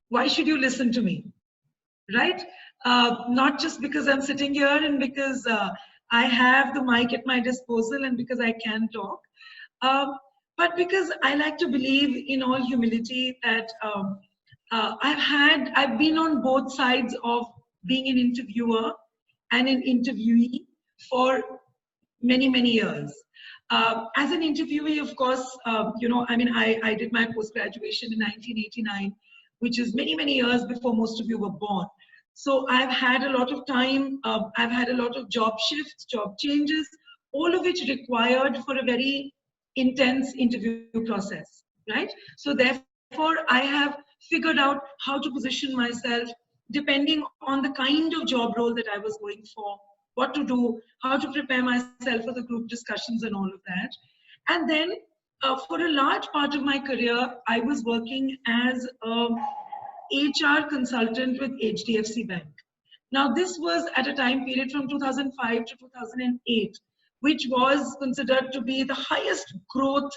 why should you listen to me, right? Not just because I'm sitting here and because I have the mic at my disposal and because I can talk, um, but because I like to believe in all humility that I've been on both sides of being an interviewer and an interviewee for many years. As an interviewee, of course, I mean, I did my post-graduation in 1989, which is many years before most of you were born. So I've had a lot of time, I've had a lot of job shifts, job changes, all of which required for a very intense interview process, right? So therefore, I have figured out how to position myself depending on the kind of job role that I was going for, what to do, how to prepare myself for the group discussions and all of that. And then for a large part of my career, I was working as a HR consultant with HDFC Bank. Now, this was at a time period from 2005 to 2008, which was considered to be the highest growth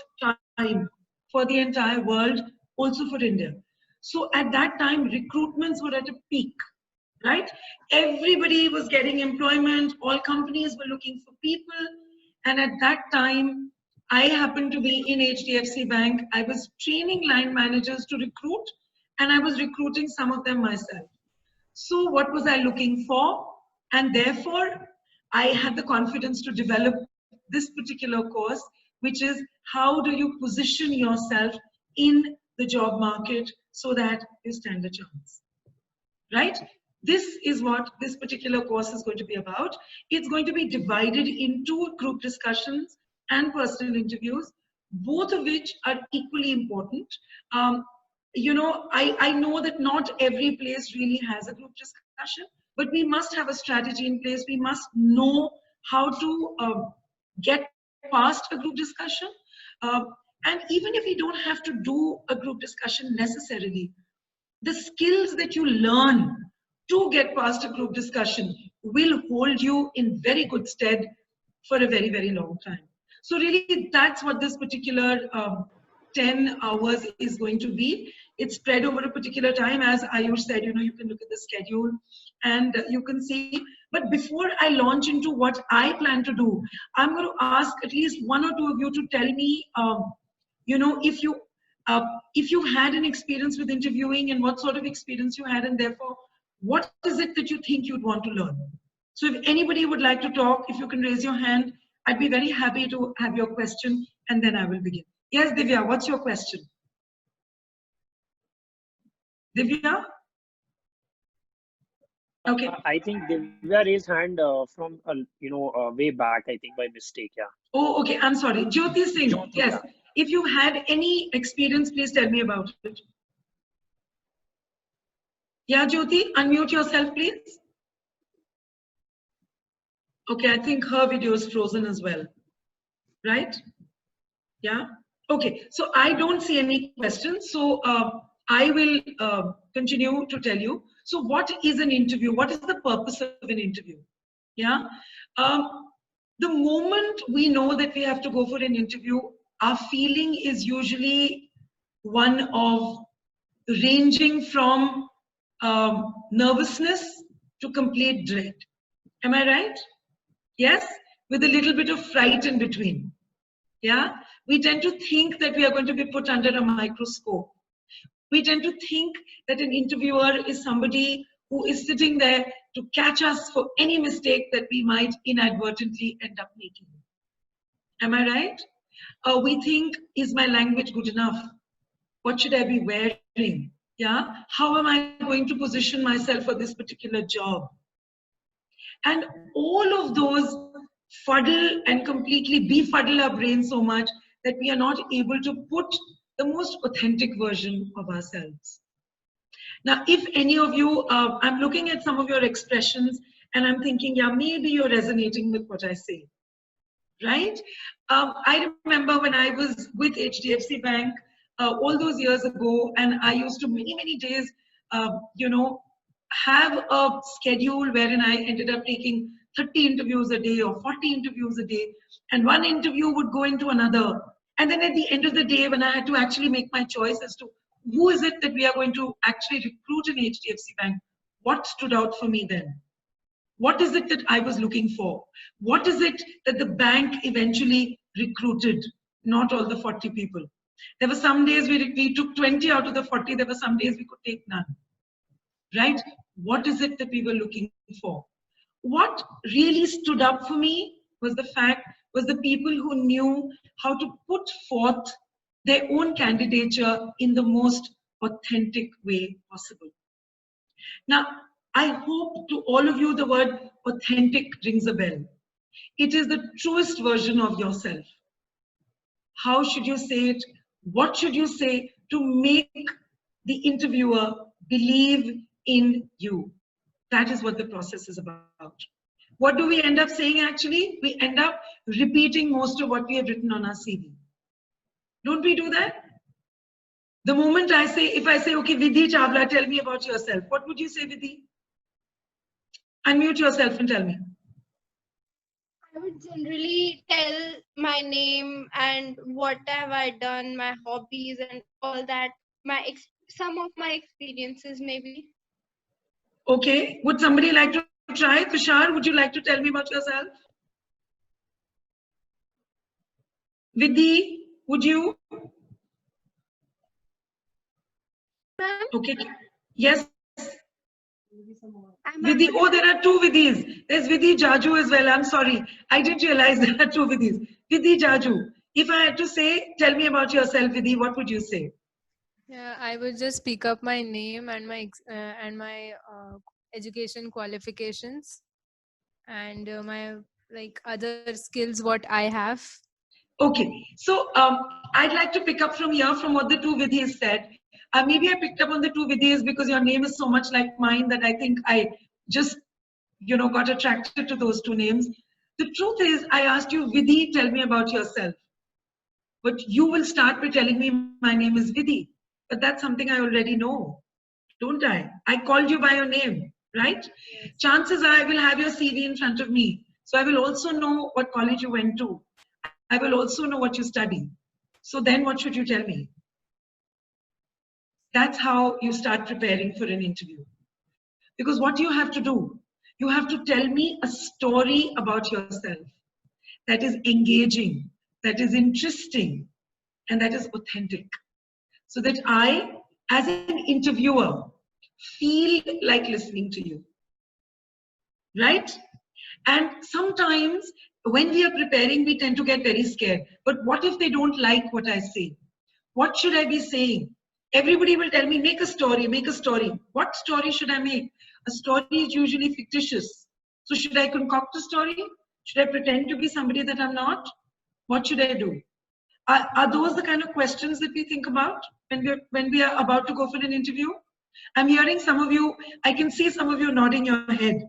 time for the entire world, also for India. So at that time, recruitments were at a peak, right? Everybody was getting employment, all companies were looking for people. And at that time, I happened to be in HDFC Bank. I was training line managers to recruit, and I was recruiting some of them myself. So what was I looking for? And therefore, I had the confidence to develop this particular course, which is how do you position yourself in the job market so that you stand a chance, right? This is what this particular course is going to be about. It's going to be divided into group discussions and personal interviews, both of which are equally important. I know that not every place really has a group discussion, but we must have a strategy in place. We must know how to get past a group discussion. And even if we don't have to do a group discussion necessarily, the skills that you learn to get past a group discussion will hold you in very good stead for a very long time. So really, that's what this particular 10 hours is going to be. It's spread over a particular time. As Ayush said, you can look at the schedule and you can see. But before I launch into what I plan to do, I'm going to ask at least one or two of you to tell me, if you had an experience with interviewing and what sort of experience you had, and therefore, what is it that you think you'd want to learn? So if anybody would like to talk, if you can raise your hand, I'd be very happy to have your question, and then I will begin. Yes, Divya, what's your question? Divya? Okay. I think Divya raised hand from way back. I think by mistake. Yeah. Oh, okay. I'm sorry. Jyoti Singh. Jyoti, Yes. yeah. If you had any experience, please tell me about it. Yeah, Jyoti, unmute yourself, please. Okay, I think her video is frozen as well. Right? Yeah. Okay. So I don't see any questions. So I will continue to tell you. So what is an interview? What is the purpose of an interview? Yeah. The moment we know that we have to go for an interview, our feeling is usually one of ranging from nervousness to complete dread. Am I right? Yes? With a little bit of fright in between. Yeah? We tend to think that we are going to be put under a microscope. We tend to think that an interviewer is somebody who is sitting there to catch us for any mistake that we might inadvertently end up making. Am I right? We think, is my language good enough? What should I be wearing? Yeah? How am I going to position myself for this particular job? And all of those fuddle and completely befuddle our brain so much that we are not able to put the most authentic version of ourselves. Now, if any of you, I'm looking at some of your expressions and I'm thinking, yeah, maybe you're resonating with what I say, right? I remember when I was with HDFC Bank all those years ago, and I used to many days, have a schedule wherein I ended up taking 30 interviews a day or 40 interviews a day, and one interview would go into another. And then at the end of the day, when I had to actually make my choice as to who is it that we are going to actually recruit in HDFC Bank? What stood out for me then? What is it that I was looking for? What is it that the bank eventually recruited? Not all the 40 people. There were some days we took 20 out of the 40. There were some days we could take none. Right? What is it that we were looking for? What really stood up for me was the people who knew how to put forth their own candidature in the most authentic way possible. Now, I hope to all of you the word authentic rings a bell. It is the truest version of yourself. How should you say it? What should you say to make the interviewer believe in you? That is what the process is about. What do we end up saying actually? We end up repeating most of what we have written on our CV. Don't we do that? The moment if I say, okay, Vidhi Chawla, tell me about yourself. What would you say, Vidhi? Unmute yourself and tell me. I would generally tell my name and what have I done, my hobbies and all that, some of my experiences maybe. Okay, would somebody like to try? Tushar, would you like to tell me about yourself? Vidhi, would you? Ma'am? Okay, yes. Vidhi, oh, there are two Vidhis. There's Vidhi Jaju as well. I'm sorry. I didn't realize there are two Vidhis. Vidhi Jaju. If I had to say, tell me about yourself, Vidhi, what would you say? Yeah, I would just speak up my name and my education qualifications and my other skills what I have. Okay, so I'd like to pick up from here from what the two Vidhis said. Maybe I picked up on the two Vidhis because your name is so much like mine that I think I just, got attracted to those two names. The truth is, I asked you, Vidhi, tell me about yourself. But you will start by telling me my name is Vidhi. But that's something I already know, don't I? I called you by your name, right? Yes. Chances are I will have your CV in front of me. So I will also know what college you went to. I will also know what you study. So then what should you tell me? That's how you start preparing for an interview. Because what you have to do, you have to tell me a story about yourself that is engaging, that is interesting, and that is authentic. So that I, as an interviewer, feel like listening to you. Right? And sometimes when we are preparing, we tend to get very scared. But what if they don't like what I say? What should I be saying? Everybody will tell me, make a story, make a story. What story should I make? A story is usually fictitious. So should I concoct a story? Should I pretend to be somebody that I'm not? What should I do? Are those the kind of questions that we think about when we are about to go for an interview? I'm hearing some of you, I can see some of you nodding your head.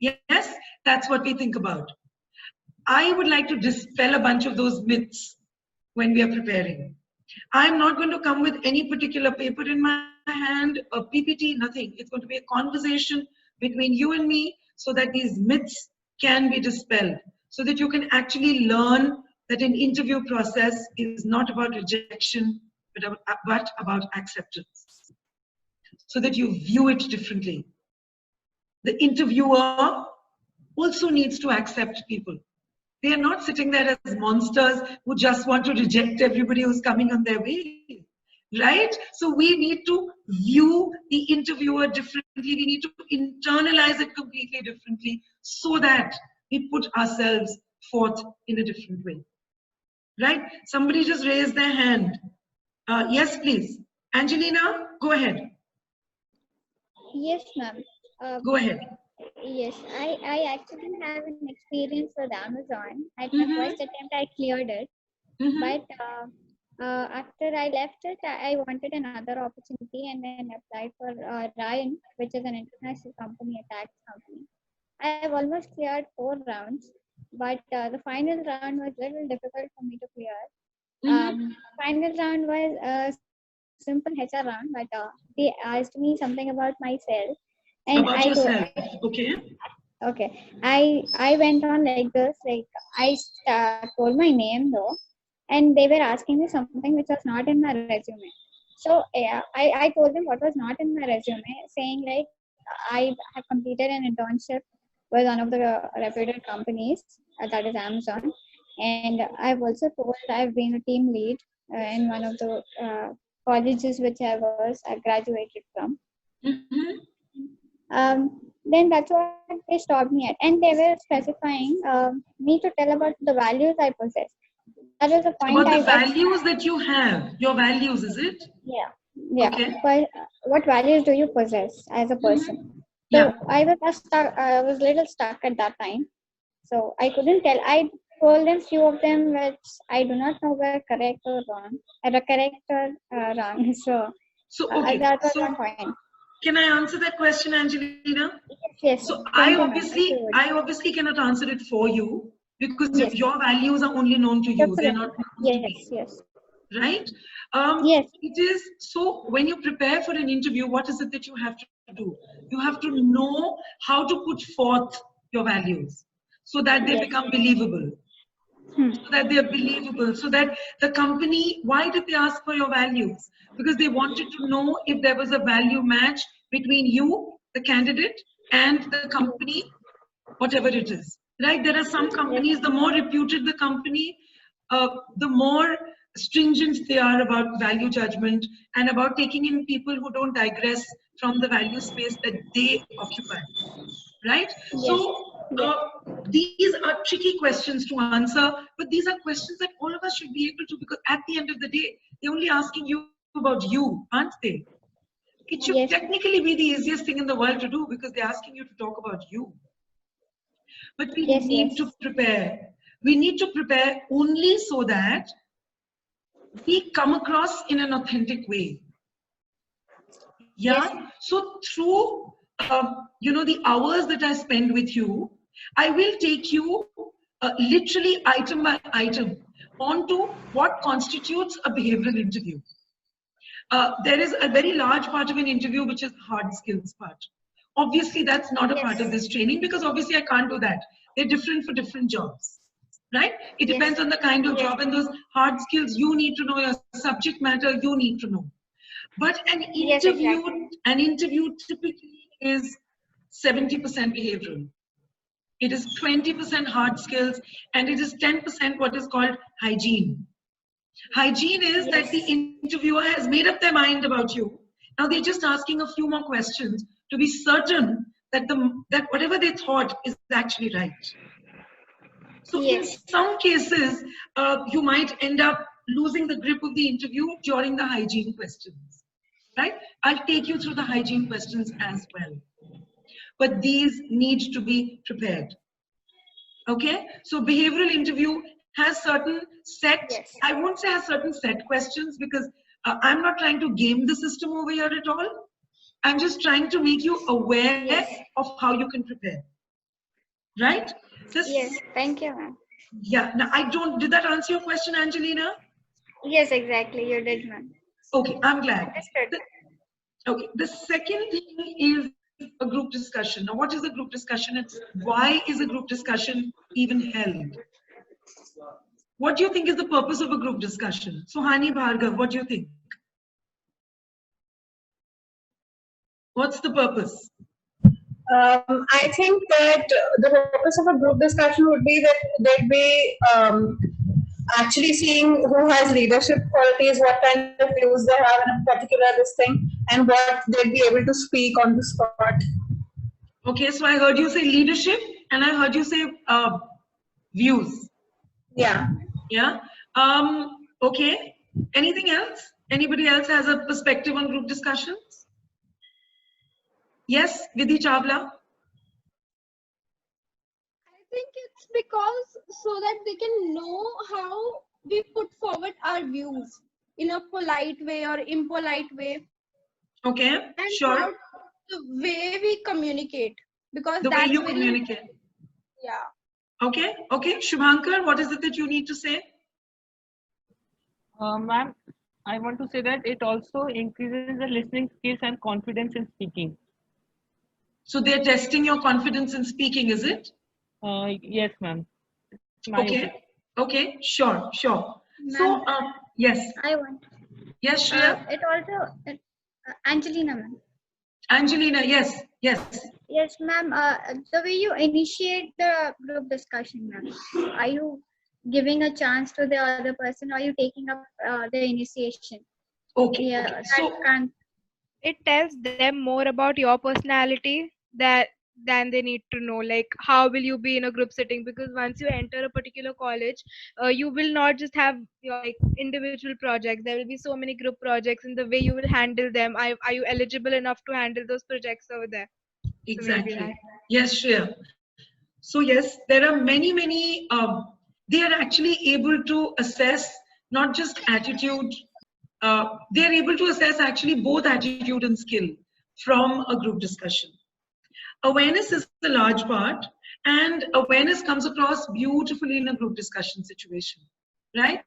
Yes, that's what we think about. I would like to dispel a bunch of those myths when we are preparing. I'm not going to come with any particular paper in my hand, a PPT, nothing. It's going to be a conversation between you and me so that these myths can be dispelled, so that you can actually learn that an interview process is not about rejection, but about acceptance, so that you view it differently. The interviewer also needs to accept people. They are not sitting there as monsters who just want to reject everybody who's coming on their way, right? So we need to view the interviewer differently. We need to internalize it completely differently so that we put ourselves forth in a different way, right? Somebody just raised their hand. Yes, please. Angelina, go ahead. Yes, ma'am. Go ahead. Yes, I actually have an experience with Amazon. At my first attempt, I cleared it. But after I left it, I wanted another opportunity and then applied for Ryan, which is an international company, a tax company. I have almost cleared 4 rounds, but the final round was a little difficult for me to clear. Final round was a simple HR round, but they asked me something about myself. And about yourself, okay. Okay, I went on like this, like I told my name though, and they were asking me something which was not in my resume. So yeah, I told them what was not in my resume, saying like I have completed an internship with one of the reputed companies, that is Amazon, and I've also told I've been a team lead in one of the colleges which I graduated from. Then that's what they stopped me at, and they were specifying me to tell about the values I possess. That was the point. About the values that you have, your values, is it? Yeah. Okay. But what values do you possess as a person? So Yeah. I was a little stuck at that time. So I couldn't tell. I told them few of them which I do not know were correct or wrong. Correct or wrong. So okay. that was one point. Can I answer that question, Angelina? Yes. So I obviously cannot answer it for you, because your values are only known to you. They're not known to me. Yes. Right? Yes. It is so. When you prepare for an interview, what is it that you have to do? You have to know how to put forth your values so that they become believable. So that they're believable, so that the company, why did they ask for your values? Because they wanted to know if there was a value match between you, the candidate, and the company, whatever it is. Right? There are some companies, the more reputed the company, the more stringent they are about value judgment and about taking in people who don't digress from the value space that they occupy. Right? So these are tricky questions to answer, but these are questions that all of us should be able to, because at the end of the day, they're only asking you about you, aren't they? It should technically be the easiest thing in the world to do, because they're asking you to talk about you. But we need to prepare. We need to prepare only so that we come across in an authentic way. Yeah. So through the hours that I spend with you, I will take you literally item by item onto what constitutes a behavioral interview. There is a very large part of an interview which is the hard skills part. Obviously, that's not a part of this training, because obviously I can't do that. They're different for different jobs, right? It depends on the kind of job, and those hard skills you need to know, your subject matter you need to know. But an interview typically is 70% behavioral. It is 20% hard skills, and it is 10% what is called hygiene. Hygiene is that the interviewer has made up their mind about you. Now they're just asking a few more questions to be certain that that whatever they thought is actually right. So in some cases, you might end up losing the grip of the interview during the hygiene questions, right? I'll take you through the hygiene questions as well. But these need to be prepared. Okay? So behavioral interview has certain set, I won't say has certain set questions, because I'm not trying to game the system over here at all. I'm just trying to make you aware of how you can prepare. Right? Yes, thank you, ma'am. Yeah, now did that answer your question, Angelina? Yes, exactly, you did, ma'am. Okay, I'm glad. The second thing is a group discussion. Now, what is a group discussion? It's why is a group discussion even held? What do you think is the purpose of a group discussion? Suhani Bhargav, what do you think? What's the purpose? I think that the purpose of a group discussion would be that they'd be actually seeing who has leadership qualities, what kind of views they have in a particular thing, and what they'd be able to speak on the spot. Okay, so I heard you say leadership, and I heard you say views. Yeah. Yeah. Okay. Anything else? Anybody else has a perspective on group discussions? Yes, Vidhi Chawla. I think it's because so that they can know how we put forward our views in a polite way or impolite way. Okay, and sure. The way we communicate, because the way you communicate. Yeah. Okay. Shubhankar, what is it that you need to say? Ma'am, I want to say that it also increases the listening skills and confidence in speaking. So they're testing your confidence in speaking, is it? Yes, ma'am. Okay. Okay. Sure. So, yes. I want. Yes, Shreya? It also, Angelina, ma'am. Angelina, yes, yes. Yes, ma'am. The way you initiate the group discussion, ma'am, are you giving a chance to the other person, or are you taking up the initiation? Okay, Yeah, okay. that So, can't. It tells them more about your personality than they need to know, like how will you be in a group setting, because once you enter a particular college, you will not just have your like individual projects. There will be so many group projects, and the way you will handle them, are you eligible enough to handle those projects over there? So maybe exactly. that. Yes, Shreya. So yes, there are many, they are actually able to assess not just attitude, they are able to assess actually both attitude and skill from a group discussion. Awareness is a large part, and awareness comes across beautifully in a group discussion situation, right?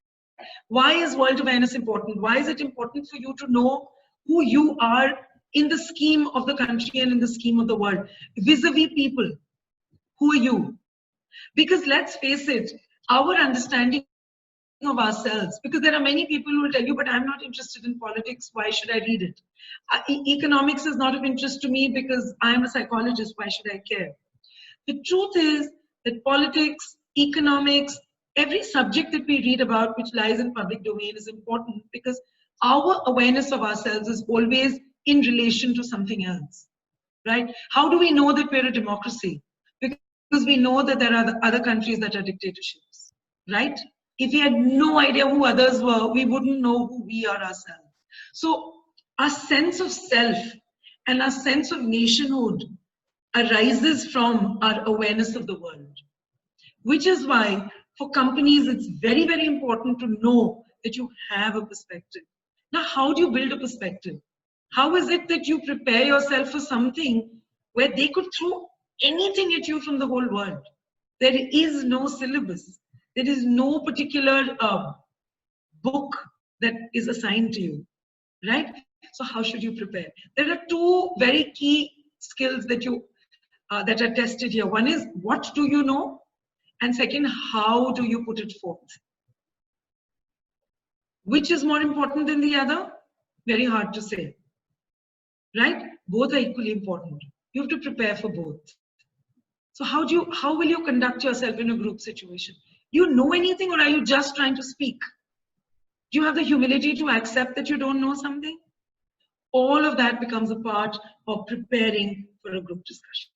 Why is world awareness important? Why is it important for you to know who you are in the scheme of the country and in the scheme of the world, vis-a-vis people? Who are you? Because let's face it, our understanding of ourselves, because there are many people who will tell you, but I'm not interested in politics, why should I read it? Economics is not of interest to me because I'm a psychologist, why should I care? The truth is that politics, economics, every subject that we read about which lies in public domain is important because our awareness of ourselves is always in relation to something else, right? How do we know that we're a democracy? Because we know that there are other countries that are dictatorships, right? If we had no idea who others were, we wouldn't know who we are ourselves. So our sense of self and our sense of nationhood arises from our awareness of the world, which is why for companies it's very important to know that you have a perspective. Now, how do you build a perspective? How is it that you prepare yourself for something where they could throw anything at you from the whole world? There is no syllabus. There is no particular book that is assigned to you, right? So how should you prepare? There are two very key skills that that are tested here. One is what do you know, and second, how do you put it forth? Which is more important than the other? Very hard to say, right? Both are equally important. You have to prepare for both. So how will you conduct yourself in a group situation? Do you know anything, or are you just trying to speak? Do you have the humility to accept that you don't know something? All of that becomes a part of preparing for a group discussion,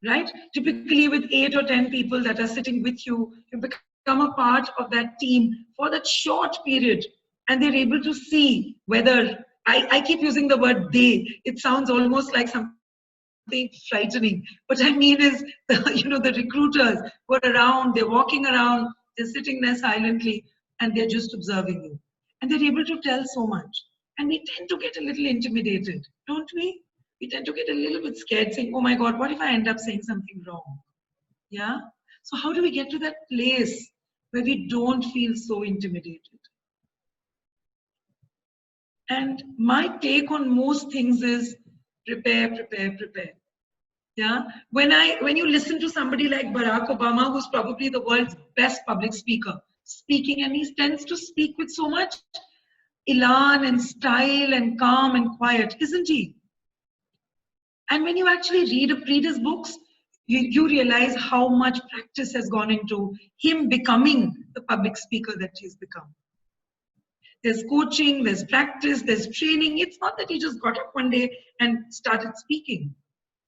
right? Typically with 8 or 10 people that are sitting with you, you become a part of that team for that short period, and they're able to see whether, I keep using the word they, it sounds almost like something frightening. What I mean is, the recruiters who are around, they're walking around, they're sitting there silently, and they're just observing you. And they're able to tell so much. And we tend to get a little intimidated, don't we? We tend to get a little bit scared, saying, oh my God, what if I end up saying something wrong? Yeah? So how do we get to that place where we don't feel so intimidated? And my take on most things is prepare. Yeah. When you listen to somebody like Barack Obama, who's probably the world's best public speaker, speaking, and he tends to speak with so much elan and style and calm and quiet, isn't he? And when you actually read his books, you realize how much practice has gone into him becoming the public speaker that he's become. There's coaching, there's practice, there's training. It's not that he just got up one day and started speaking.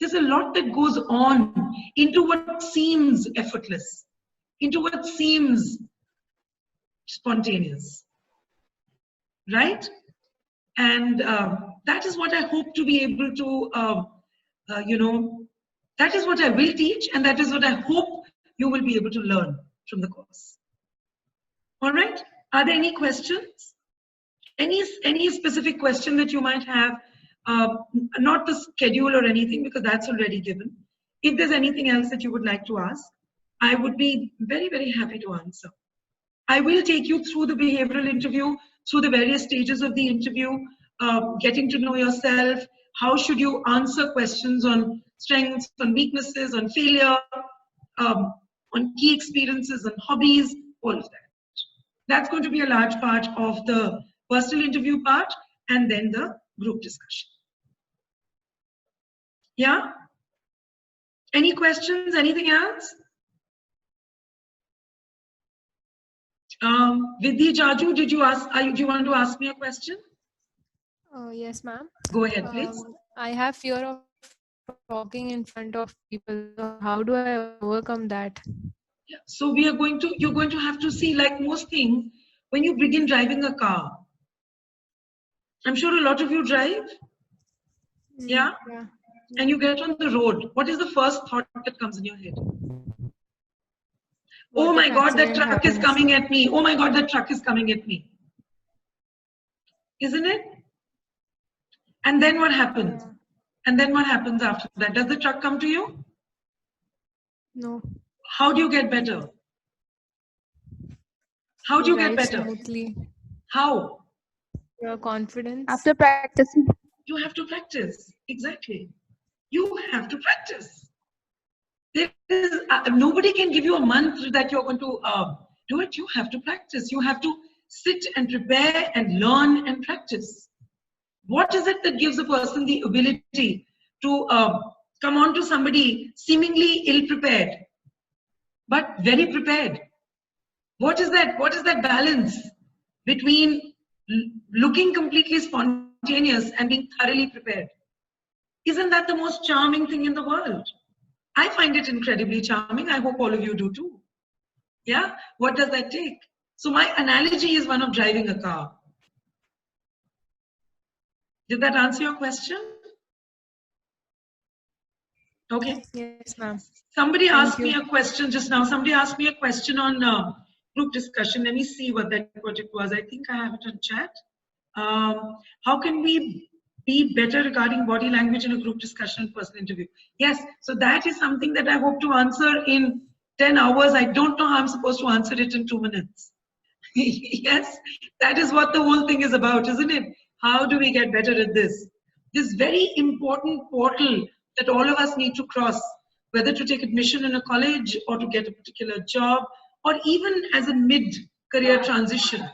There's a lot that goes on into what seems effortless, into what seems spontaneous, right? And that is what I hope to be able to, that is what I will teach, and that is what I hope you will be able to learn from the course. All right? Are there any questions? Any specific question that you might have? Not the schedule or anything, because that's already given. If there's anything else that you would like to ask, I would be very happy to answer. I will take you through the behavioral interview, through the various stages of the interview, getting to know yourself, how should you answer questions on strengths, on weaknesses, on failure, on key experiences, on hobbies, all of that. That's going to be a large part of the personal interview part, and then the group discussion. Yeah? Any questions? Anything else? Vidhi Jaju, did you ask? Do you want to ask me a question? Yes, ma'am. Go ahead, please. I have fear of talking in front of people. How do I overcome that? Yeah. So you're going to have to see, like most things, when you begin driving a car. I'm sure a lot of you drive. Yeah? Yeah. And you get on the road. What is the first thought that comes in your head? What Oh my if God, that accident truck is happens? coming at me. Oh my God, that truck is coming at me. Isn't it? And then what happens? Yeah. And then what happens after that? Does the truck come to you? No. How do you get better? How do you get Drive better? smoothly. How? Your confidence. After practicing. You have to practice. Exactly. You have to practice. There is, nobody can give you a month that you're going to do it. You have to practice. You have to sit and prepare and learn and practice. What is it that gives a person the ability to come on to somebody seemingly ill-prepared, but very prepared? What is that? What is that balance between looking completely spontaneous and being thoroughly prepared? Isn't that the most charming thing in the world? I find it incredibly charming. I hope all of you do too. Yeah? What does that take? So my analogy is one of driving a car. Did that answer your question? Okay. Yes, ma'am. Somebody Thank asked me you. a question just now. Somebody asked me a question on group discussion. Let me see what it was. I think I have it on chat. How can we be better regarding body language in a group discussion and personal interview? Yes, so that is something that I hope to answer in 10 hours. I don't know how I'm supposed to answer it in 2 minutes. Yes, that is what the whole thing is about, isn't it? How do we get better at this? This very important portal that all of us need to cross, whether to take admission in a college or to get a particular job, or even as a mid-career transition.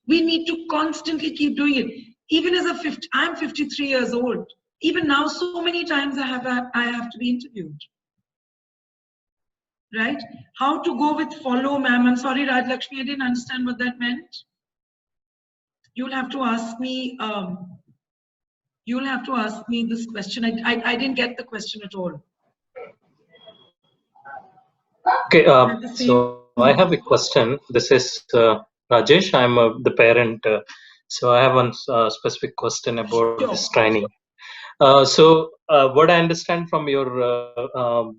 We need to constantly keep doing it. Even as I'm 53 years old. Even now, so many times I have to be interviewed. Right? How to go with follow, ma'am. I'm sorry, Raj Lakshmi, I didn't understand what that meant. You'll have to ask me. You'll have to ask me this question. I didn't get the question at all. Okay, so I have a question. This is Rajesh. I'm the parent. So I have one specific question about this training. So what I understand from your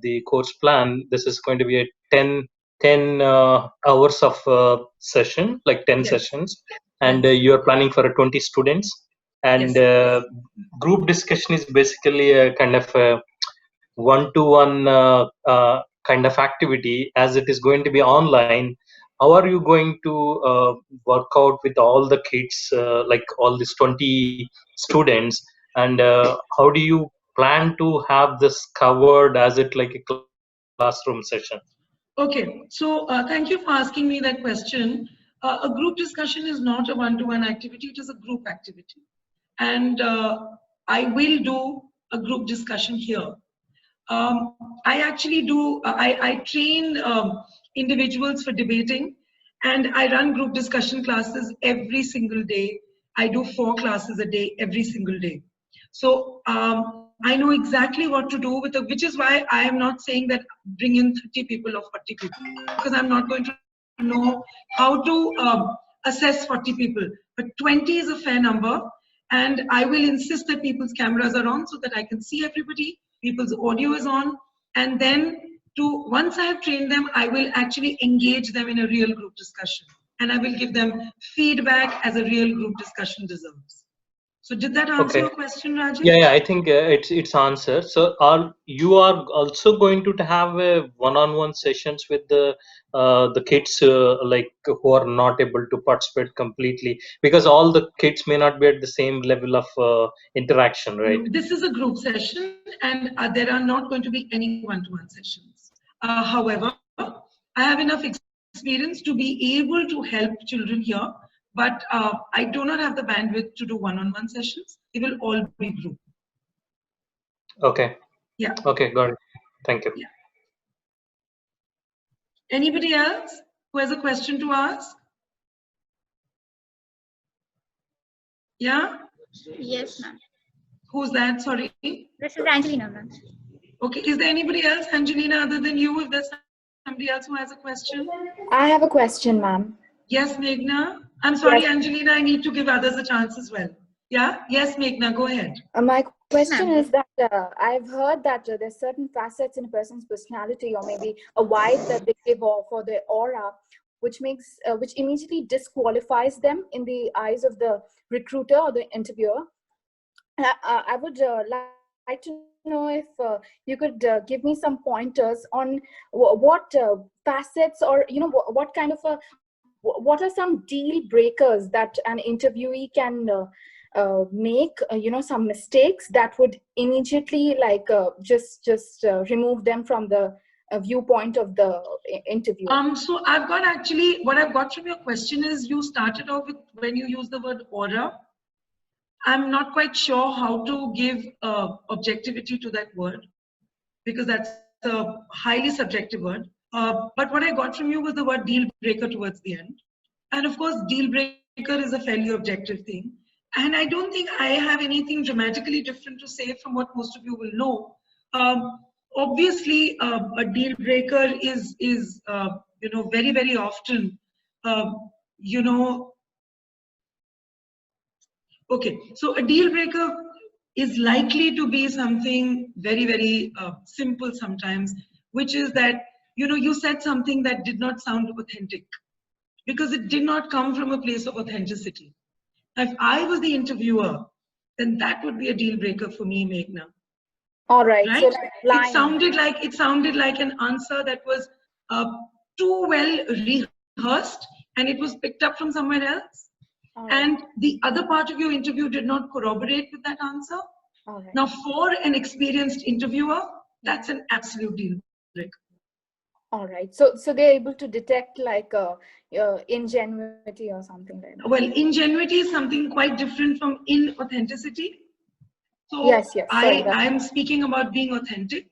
the course plan, this is going to be a 10 hours of session, like 10 sessions, and you are planning for 20 students. And group discussion is basically a kind of a one-to-one kind of activity. As it is going to be online, how are you going to work out with all the kids, like all these 20 students, and how do you plan to have this covered as it like a classroom session? Okay, so thank you for asking me that question. A group discussion is not a one-to-one activity, it is a group activity. And I will do a group discussion here. I actually do, I train individuals for debating, and I run group discussion classes every single day. I do 4 classes a day, every single day. So I know exactly what to do with it, which is why I am not saying that bring in 30 people or 40 people, because I'm not going to know how to assess 40 people. But 20 is a fair number, and I will insist that people's cameras are on so that I can see everybody, people's audio is on, and then once I have trained them, I will actually engage them in a real group discussion, and I will give them feedback as a real group discussion deserves. So did that answer your question, Rajesh? Yeah, I think it's answered. So you are also going to have one-on-one sessions with the kids like who are not able to participate completely, because all the kids may not be at the same level of interaction, right? No, this is a group session, and there are not going to be any one-to-one sessions. However, I have enough experience to be able to help children here But I do not have the bandwidth to do one-on-one sessions. It will all be group. Okay. Yeah. Okay, got it. Thank you. Yeah. Anybody else who has a question to ask? Yeah? Yes, ma'am. Who's that? Sorry. This is Angelina, ma'am. Okay. Is there anybody else, Angelina, other than you? If there's somebody else who has a question? I have a question, ma'am. Yes, Meghna. I'm sorry, Yes. Angelina, I need to give others a chance as well. Yeah? Yes, Meghna, go ahead. My question is that I've heard that there's certain facets in a person's personality, or maybe a vibe that they give off, or their aura, which makes which immediately disqualifies them in the eyes of the recruiter or the interviewer. I would like to know if you could give me some pointers on what facets, or what kind of what are some deal breakers that an interviewee can make, some mistakes that would immediately just remove them from the viewpoint of the interview. So I've got actually, what I've got from your question is, you started off with when you use the word aura. I'm not quite sure how to give objectivity to that word, because that's a highly subjective word. But what I got from you was the word deal breaker towards the end. And of course, deal breaker is a fairly objective thing. And I don't think I have anything dramatically different to say from what most of you will know. Obviously, a deal breaker is very, very often, okay, so a deal breaker is likely to be something very, very simple sometimes, which is that, you said something that did not sound authentic because it did not come from a place of authenticity. If I was the interviewer, then that would be a deal breaker for me, Meghna. All right. Right? So it sounded like an answer that was too well rehearsed, and it was picked up from somewhere else. Right. And the other part of your interview did not corroborate with that answer. Right. Now, for an experienced interviewer, that's an absolute deal breaker. All right. So they're able to detect ingenuity or something like that. Well, ingenuity is something quite different from inauthenticity. So yes. I'm speaking about being authentic.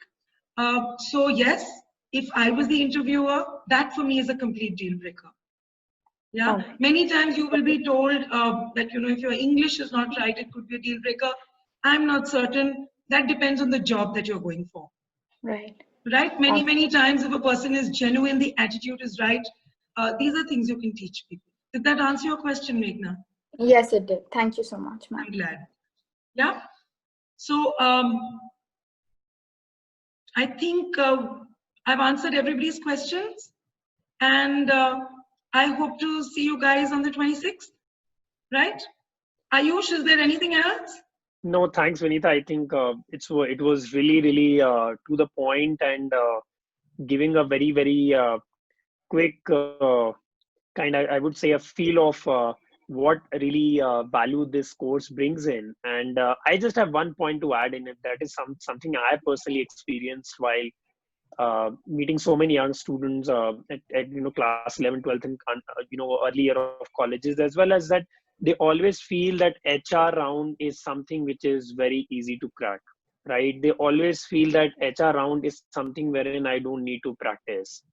So yes, if I was the interviewer, that for me is a complete deal breaker. Yeah. Okay. Many times you will be told that, if your English is not right, it could be a deal breaker. I'm not certain. That depends on the job that you're going for. Right. Right? Many times, if a person is genuine, the attitude is right. These are things you can teach people. Did that answer your question, Meghna? Yes, it did. Thank you so much, ma'am. I'm glad. Yeah. So I think I've answered everybody's questions, and I hope to see you guys on the 26th. Right? Ayush, is there anything else? No, thanks, Vinita. I think it was really, really to the point, and giving a very, very quick kind of, I would say, a feel of what really value this course brings in. And I just have one point to add in it. That is something I personally experienced while meeting so many young students at class 11, 12, and early year of colleges, as well as that they always feel that HR round is something which is very easy to crack, right? They always feel that HR round is something wherein I don't need to practice.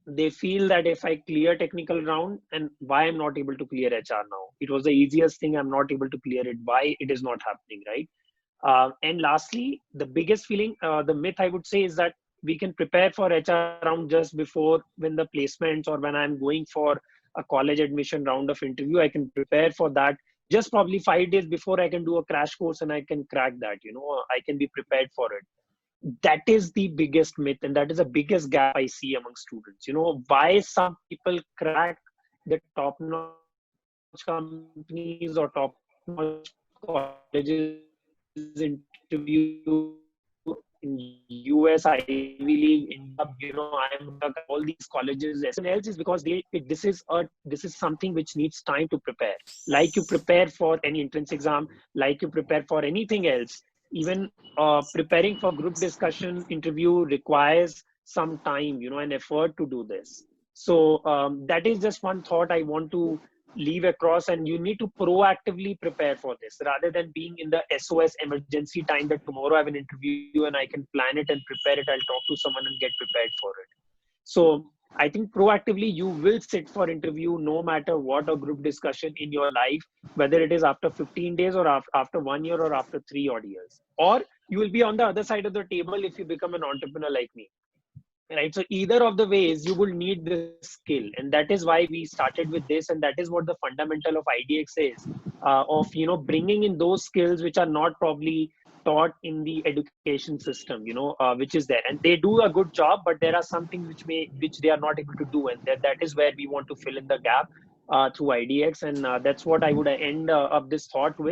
They feel that if I clear technical round, and why I'm not able to clear HR now? It was the easiest thing. I'm not able to clear it. Why it is not happening, right? And lastly, the biggest feeling, the myth I would say is that we can prepare for HR round just before when the placements, or when I'm going for a college admission round of interview. I can prepare for that just probably 5 days before. I can do a crash course and I can crack that. I can be prepared for it. That is the biggest myth, and that is the biggest gap I see among students. Why some people crack the top-notch companies or top-notch colleges interview in US, Ivy League, all these colleges, and else is because this is something which needs time to prepare. Like you prepare for any entrance exam, like you prepare for anything else. Even preparing for group discussion interview requires some time, and effort to do this. So that is just one thought I want to leave across, and you need to proactively prepare for this rather than being in the SOS emergency time that tomorrow I have an interview and I can plan it and prepare it. I'll talk to someone and get prepared for it. So I think proactively you will sit for interview no matter what, a group discussion in your life, whether it is after 15 days or after 1 year or after 3 odd years, or you will be on the other side of the table if you become an entrepreneur like me. Right. So either of the ways you will need this skill, and that is why we started with this, and that is what the fundamental of IDX is, of bringing in those skills which are not probably taught in the education system, which is there, and they do a good job, but there are some things which they are not able to do, and that is where we want to fill in the gap through IDX, and that's what I would end up this thought with.